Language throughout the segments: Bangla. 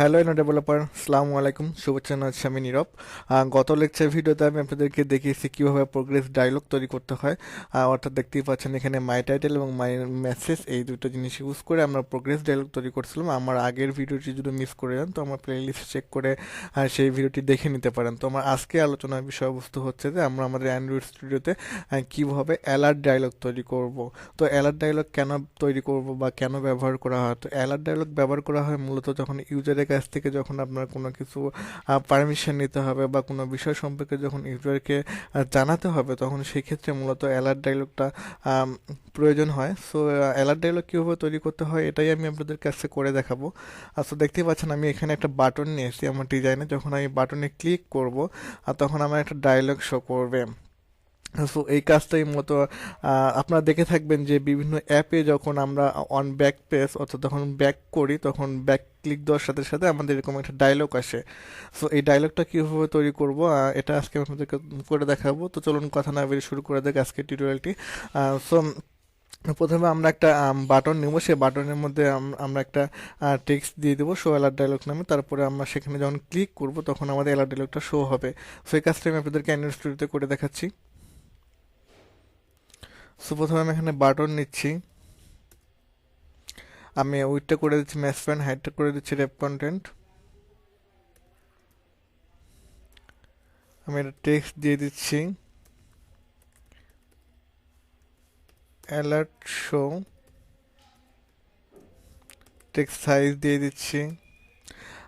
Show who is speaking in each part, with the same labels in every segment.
Speaker 1: হ্যালো এনো ডেভেলপার, আসসালামু আলাইকুম। শুভেচ্ছা জানাচ্ছি, আমি নীরব। গত লেকচার ভিডিওতে আমি আপনাদেরকে দেখিয়েছি কীভাবে প্রোগ্রেস ডায়লগ তৈরি করতে হয়। অর্থাৎ দেখতেই পাচ্ছেন এখানে মাই টাইটেল এবং মাই মেসেজ এই দুটো জিনিস ইউজ করে আমরা প্রোগ্রেস ডায়লগ তৈরি করছিলাম। আমার আগের ভিডিওটি যদি মিস করে যান তো আমার প্লেলিস্ট চেক করে সেই ভিডিওটি দেখে নিতে পারেন। তো আমার আজকে আলোচনার বিষয়বস্তু হচ্ছে যে আমরা আমাদের অ্যান্ড্রয়েড স্টুডিওতে কীভাবে অ্যালার্ট ডায়লগ তৈরি করব। তো অ্যালার্ট ডায়লগ কেন তৈরি করব বা কেন ব্যবহার করা হয়? তো অ্যালার্ট ডায়লগ ব্যবহার করা হয় মূলত যখন ইউজারের কাছ থেকে যখন আপনার কোনো কিছু পারমিশন নিতে হবে বা কোনো বিষয় সম্পর্কে যখন ইউজারকে জানাতে হবে, তখন সেই ক্ষেত্রে মূলত অ্যালার্ট ডায়লগটা প্রয়োজন হয়। সো অ্যালার্ট ডায়লগ কীভাবে তৈরি করতে হয় এটাই আমি আপনাদের কাছে করে দেখাবো। সো দেখতেই পাচ্ছেন আমি এখানে একটা বাটন নিয়ে এসেছি আমার ডিজাইনে। যখন আমি বাটনে ক্লিক করব তখন আমার একটা ডায়লগ শো করবে। সো এই কাজটাই মূলত আপনারা দেখে থাকবেন যে বিভিন্ন অ্যাপে যখন আমরা অন ব্যাক পেজ অর্থাৎ যখন ব্যাক করি তখন ব্যাক ক্লিক দেওয়ার সাথে সাথে আমাদের এরকম একটা ডায়লগ আসে। সো এই ডায়লগটা কীভাবে তৈরি করব এটা আজকে আপনাদেরকে করে দেখাবো। তো চলুন কথা না বেরিয়ে শুরু করে দেখ আজকের টিউটোরিয়ালটি। সো প্রথমে আমরা একটা বাটন নেব, সেই বাটনের মধ্যে আমরা একটা টেক্সট দিয়ে দেবো শো অ্যালার্ট ডায়লগ নামে। তারপরে আমরা সেখানে যখন ক্লিক করব তখন আমাদের অ্যালার্ট ডায়লগটা শো হবে। সো এই কাজটা আমি আপনাদেরকে অ্যান্ড্রয়েড স্টুডিওতে করে দেখাচ্ছি। সো প্রথমে আমি এখানে বাটন নিচ্ছি, আমি উইডটা করে দিচ্ছি ম্যাক্স পয়েন্ট, হাইটটা করে দিচ্ছি রেপ কন্টেন্ট, আমি এটা টেক্সট দিয়ে দিচ্ছি অ্যালার্ট শো, টেক্সট সাইজ দিয়ে দিচ্ছি।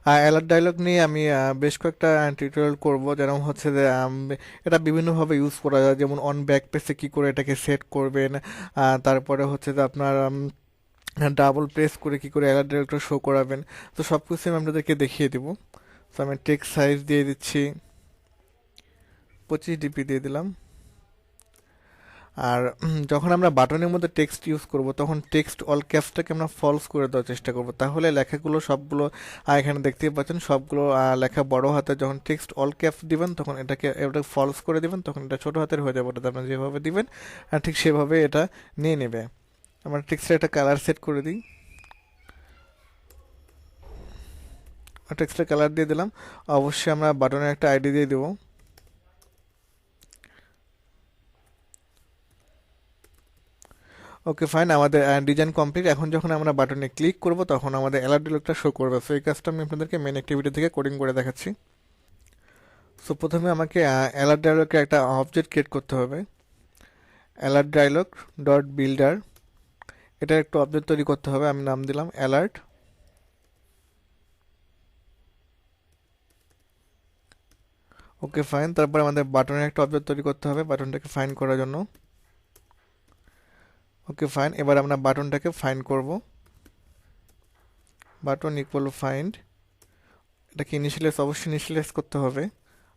Speaker 1: অ্যালার্ট ডায়লগ নিয়ে আমি বেশ কয়েকটা টিউটোরিয়াল করব, যেমন হচ্ছে যে এটা বিভিন্নভাবে ইউজ করা যায়, যেমন অন ব্যাক পেজে কী করে এটাকে সেট করবেন, তারপরে হচ্ছে যে আপনার ডাবল প্রেস করে কি করে অ্যালার্ট ডায়লগটা শো করাবেন। তো সব কিছু আমি আপনাদেরকে দেখিয়ে দেবো। তো আমি টেক্সট সাইজ দিয়ে দিচ্ছি 25 DP দিয়ে দিলাম। আর যখন আমরা বাটনের মধ্যে টেক্সট ইউজ করব তখন টেক্সট অল ক্যাপসটাকে আমরা ফলস করে দেওয়ার চেষ্টা করব, তাহলে লেখাগুলো সবগুলো এখানে দেখতেই পাচ্ছেন সবগুলো লেখা বড় হাতে। যখন টেক্সট অল ক্যাপস দিবেন তখন এটা ফলস করে দিবেন, তখন এটা ছোট হাতের হয়ে যাবে। ওটা আপনি যেভাবে দিবেন ঠিক সেভাবে এটা নিয়ে নেবে। আমরা টেক্সটের একটা কালার সেট করে দিই, টেক্সটের কালার দিয়ে দিলাম। অবশ্যই আমরা বাটনের একটা আইডি দিয়ে দেবো। ওকে ফাইন, আমাদের ডিজাইন কমপ্লিট। এখন যখন আমরা বাটনে ক্লিক করব তখন আমাদের অ্যালার্ট ডায়লগটা শো করবে। সো এই কাজটা আমি আপনাদেরকে মেন অ্যাক্টিভিটি থেকে কোডিং করে দেখাচ্ছি। সো প্রথমে আমাকে অ্যালার্ট ডায়লগকে একটা অবজেক্ট ক্রিয়েট করতে হবে। অ্যালার্ট ডায়লগ ডট বিল্ডার, এটা একটা অবজেক্ট তৈরি করতে হবে। আমি নাম দিলাম অ্যালার্ট। ওকে ফাইন, তারপর আমাদের বাটনের একটা অবজেক্ট তৈরি করতে হবে বাটনটাকে ফাইন করার জন্য। ওকে ফাইন, এবার আমরা বাটনটাকে ফাইন করব। বাটন ইকুয়াল ফাইন্ড, এটাকে ইনিশিয়ালাইজ অবশ্যই ইনিশিয়ালাইজ করতে হবে।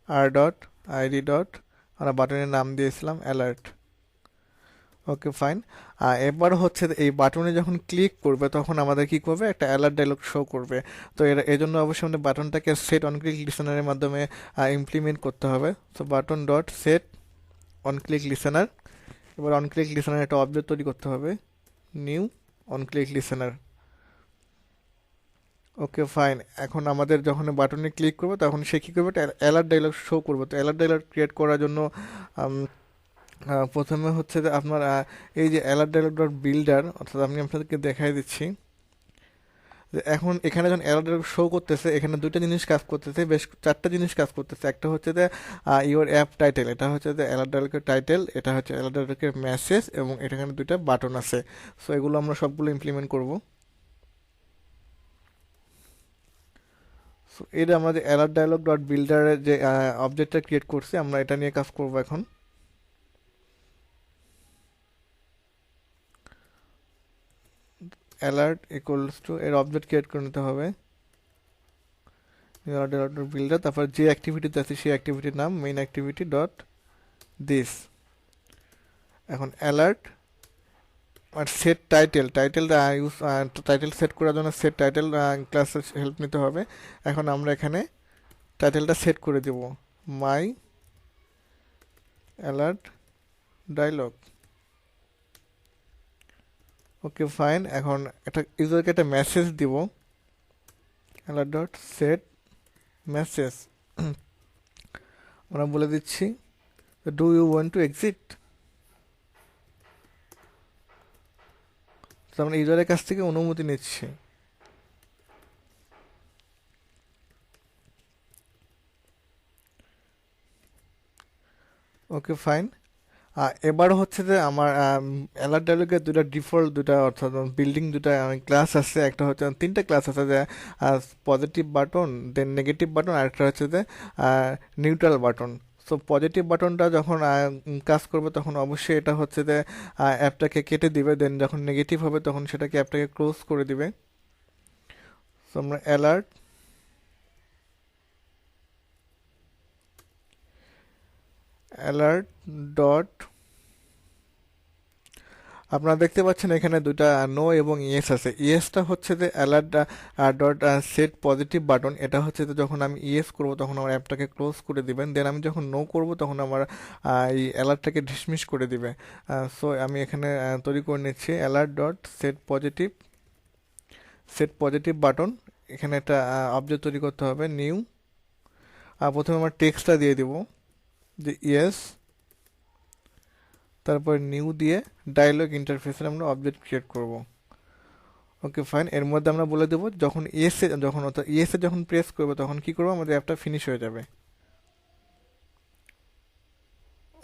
Speaker 1: আর ডট আইডি ডট, আমরা বাটনের নাম দিয়েছিলাম অ্যালার্ট। ওকে ফাইন, এবার হচ্ছে এই বাটনে যখন ক্লিক করবে তখন আমাদের কি করবে, একটা অ্যালার্ট ডায়লগ শো করবে। তো এর জন্য অবশ্যই আমাদের বাটনটাকে সেট অন ক্লিক লিসেনারের মাধ্যমে ইমপ্লিমেন্ট করতে হবে। তো button dot set on click listener, এবার অন ক্লিক লিসেনার একটা অবজেক্ট তৈরি করতে হবে, new on click listener. Okay fine, এখন আমাদের যখন বাটনে ক্লিক করবো তখন সে কী করবে, অ্যালার্ট ডায়লগ শো করবে। তো অ্যালার্ট ডায়লগ ক্রিয়েট করার জন্য প্রথমে হচ্ছে যে আপনার এই যে অ্যালার্ট ডায়লগ ডট বিল্ডার, অর্থাৎ আমি আপনাদেরকে দেখাই দিচ্ছি যে এখন এখানে যখন অ্যালার্ট ডায়লগ শো করতেছে এখানে দুইটা জিনিস কাজ করতেছে, বেশ চারটা জিনিস কাজ করতেছে। একটা হচ্ছে যে ইওর অ্যাপ টাইটেল, এটা হচ্ছে যে অ্যালার্ট ডায়লগের টাইটেল, এটা হচ্ছে অ্যালার্ট ডায়লগের মেসেজ, এবং এখানে দুইটা বাটন আছে। সো এগুলো আমরা সবগুলো ইমপ্লিমেন্ট করব। সো এটা আমাদের অ্যালার্ট ডায়লগ ডট বিল্ডারের যে অবজেক্টটা ক্রিয়েট করছি আমরা এটা নিয়ে কাজ করব এখন। অ্যালার্ট ইকুয়ালস টু এর অবজেক্ট ক্রিয়েট করে নিতে হবে অ্যালার্ট ডট বিল্ডার, তারপর যে অ্যাক্টিভিটিতে আছে সেই অ্যাক্টিভিটির নাম মেইন অ্যাক্টিভিটি ডট দিস। এখন অ্যালার্ট আর সেট টাইটেল, টাইটেলটা ইউজ টাইটেল সেট করার জন্য সেট টাইটেল ক্লাসের হেল্প নিতে হবে। এখন আমরা এখানে টাইটেলটা সেট করে দেব মাই অ্যালার্ট ডায়লগ। ওকে ফাইন, এখন একটা ইউজারকে একটা মেসেজ দিব, alert ডট সেট মেসেজ আমরা বলে দিচ্ছি do you want to exit. তো আমরা ইউজারের কাছ থেকে অনুমতি নিচ্ছি। Okay fine. এবার হচ্ছে যে আমার অ্যালার্ট ডায়ালগের দুটা অর্থাৎ বিল্ডিং দুটা ক্লাস আছে, একটা হচ্ছে তিনটা ক্লাস আছে যে পজিটিভ বাটন, দেন নেগেটিভ বাটন, আর একটা হচ্ছে যে নিউট্রাল বাটন। সো পজিটিভ বাটনটা যখন কাজ করবে তখন অবশ্যই এটা হচ্ছে যে অ্যাপটাকে কেটে দিবে, দেন যখন নেগেটিভ হবে তখন সেটাকে অ্যাপটাকে ক্লোজ করে দিবে। সো আমরা অ্যালার্ট ডট, আপনারা দেখতে পাচ্ছেন এখানে দুটা নো এবং ইয়েস আছে। ইয়েসটা হচ্ছে যে alert dot set positive button, এটা হচ্ছে যে যখন আমি ইয়েস করব তখন আমার অ্যাপটাকে ক্লোজ করে দিবেন, দেন আমি যখন নো করব তখন আমার এই অ্যালার্টটাকে ডিসমিস করে দিবে। সো আমি এখানে তৈরি করে নিচ্ছি alert dot set positive button. এখানে একটা অবজেক্ট তৈরি করতে হবে, নিউ। প্রথমে আমার টেক্সটটা দিয়ে দিব যে ইয়েস, তারপর নিউ দিয়ে ডায়ালগ ইন্টারফেসের আমরা অবজেক্ট ক্রিয়েট করব। Okay fine. এর মধ্যে আমরা বলে দেবো যখন ইয়েসে যখন প্রেস করবো তখন কি করবো, আমাদের অ্যাপটা ফিনিশ হয়ে যাবে।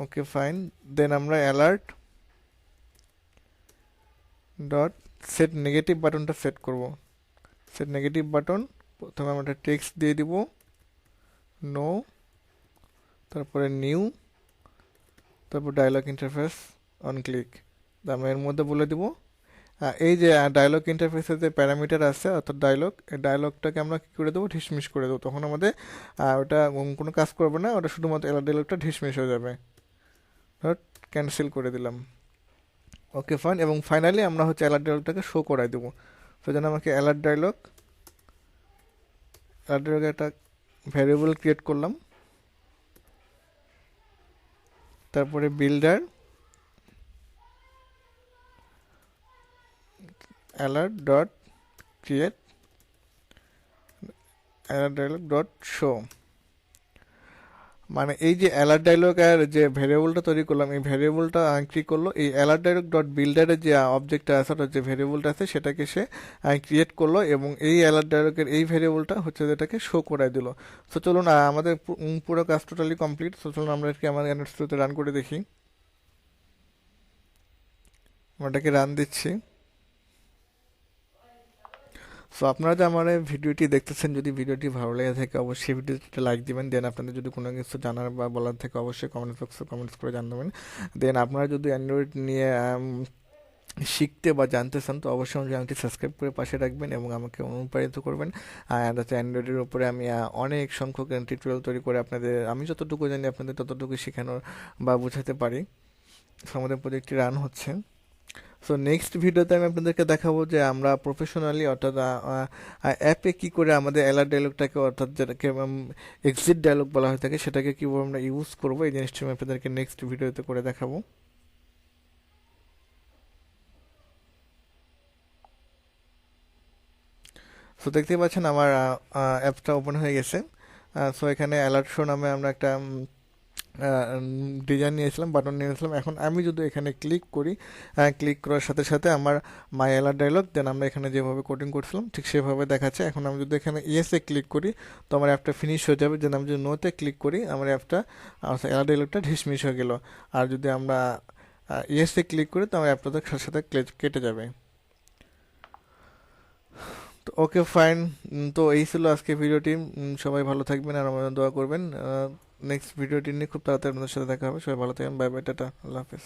Speaker 1: ওকে ফাইন। দেন আমরা অ্যালার্ট ডট সেট নেগেটিভ বাটনটা সেট করব। সেট নেগেটিভ বাটন, প্রথমে আমরা টেক্সট দিয়ে দিব নো, তারপরে নিউ, তারপর ডায়ালগ ইন্টারফেস অন ক্লিক। আমরা এর মধ্যে বলে দিব এই যে ডায়লগ ইন্টারফেসের যে প্যারামিটার আছে অর্থাৎ ডায়লগ, এই ডায়লগটাকে আমরা কী করে দেবো, ঢিসমিস করে দেবো। তখন আমাদের ওটা কোনো কাজ করবে না, ওটা শুধুমাত্র অ্যালার্ট ডায়লগটা ঢিসমিস হয়ে যাবে। ক্যান্সেল করে দিলাম। Okay fine. এবং ফাইনালি আমরা হচ্ছে অ্যালার্ট ডায়লগটাকে শো করাই দেবো। সেজন্য আমাকে অ্যালার্ট ডায়লগে একটা ভ্যারিয়েবল ক্রিয়েট করলাম, তারপরে builder alert dot create alert dialog dot show. মানে এই যে অ্যালার্ট ডায়লগের যে ভ্যারিয়েবলটা তৈরি করলাম, এই ভ্যারিয়েবলটা কি করলো, এই অ্যালার্ট ডায়লগ ডট বিল্ডারের যে অবজেক্টটা আছে অর্থাৎ যে ভ্যারিয়েবলটা আছে সেটাকে সে ক্রিয়েট করলো, এবং এই অ্যালার্ট ডায়লগের এই ভ্যারিয়েবলটা হচ্ছে যেটাকে শো করাই দিল। সো চলুন আমাদের পুরো কাজ টোটালি কমপ্লিট। সো চলুন আমরা কি আমাদের অ্যান্ড্রয়েড স্টুডিওতে রান করে দেখি। আমরা এটাকে রান দিচ্ছি। সো আপনারা যে আমার এই ভিডিওটি দেখতেছেন, যদি ভিডিওটি ভালো লেগে থাকে অবশ্যই ভিডিওটিতে লাইক দিবেন। দেন আপনাদের যদি কোনো কিছু জানার বা বলার থাকে অবশ্যই কমেন্ট বক্সে কমেন্টস করে জানাবেন। দেন আপনারা যদি অ্যান্ড্রয়েড নিয়ে শিখতে বা জানতে চান তো অবশ্যই আমার চ্যানেলটি সাবস্ক্রাইব করে পাশে রাখবেন এবং আমাকে অনুপ্রাণিত করবেন। আর হচ্ছে অ্যান্ড্রয়েডের উপরে আমি অনেক সংখ্যক টিউটোরিয়াল তৈরি করে আপনাদের, আমি যতটুকু জানি আপনাদের ততটুকু শেখানোর বা বোঝাতে পারি। আমাদের প্রজেক্টটি রান হচ্ছে। সো নেক্সট ভিডিওতে আমি আপনাদেরকে দেখাবো যে আমরা প্রফেশনালি অর্থাৎ অ্যাপে কি করে আমাদের অ্যালার্ট ডায়লগটাকে অর্থাৎ যেটাকে এক্সিট ডায়লগ বলা হয়ে থাকে সেটাকে কীভাবে আমরা ইউজ করবো, এই জিনিসটি আমি আপনাদেরকে নেক্সট ভিডিওতে করে দেখাবো। সো দেখতেই পাচ্ছেন আমার অ্যাপটা ওপেন হয়ে গেছে। সো এখানে অ্যালার্ট শো নামে আমরা একটা ডিজাইন নিয়েছিলাম, বাটন নিয়েছিলাম। এখন আমি যদি এখানে ক্লিক করি, ক্লিক করার সাথে সাথে আমার মাই অ্যালার্ট ডায়লগ, দেন আমরা এখানে যেভাবে কোডিং করছিলাম ঠিক সেভাবে দেখাচ্ছে। এখন আমি যদি এখানে ইয়েসে ক্লিক করি তো আমার অ্যাপটা ফিনিশ হয়ে যাবে। দেন আমি যদি নোতে ক্লিক করি আমার অ্যাপটা অ্যালার্ট ডায়লগটা ঢিসমিস হয়ে গেল। আর যদি আমরা ইয়েসে ক্লিক করি তো আমার অ্যাপটা সাথে সাথে কেটে যাবে। তো ওকে ফাইন। তো এই ছিল আজকে ভিডিওটি। সবাই ভালো থাকবেন আর আমাদের দোয়া করবেন। নেক্সট ভিডিওটি নিয়ে খুব তাড়াতাড়ি আপনাদের সাথে দেখা হবে। সবাই ভালো থাকবেন। বাই বাই, টাটা, আল্লাহ হাফেজ।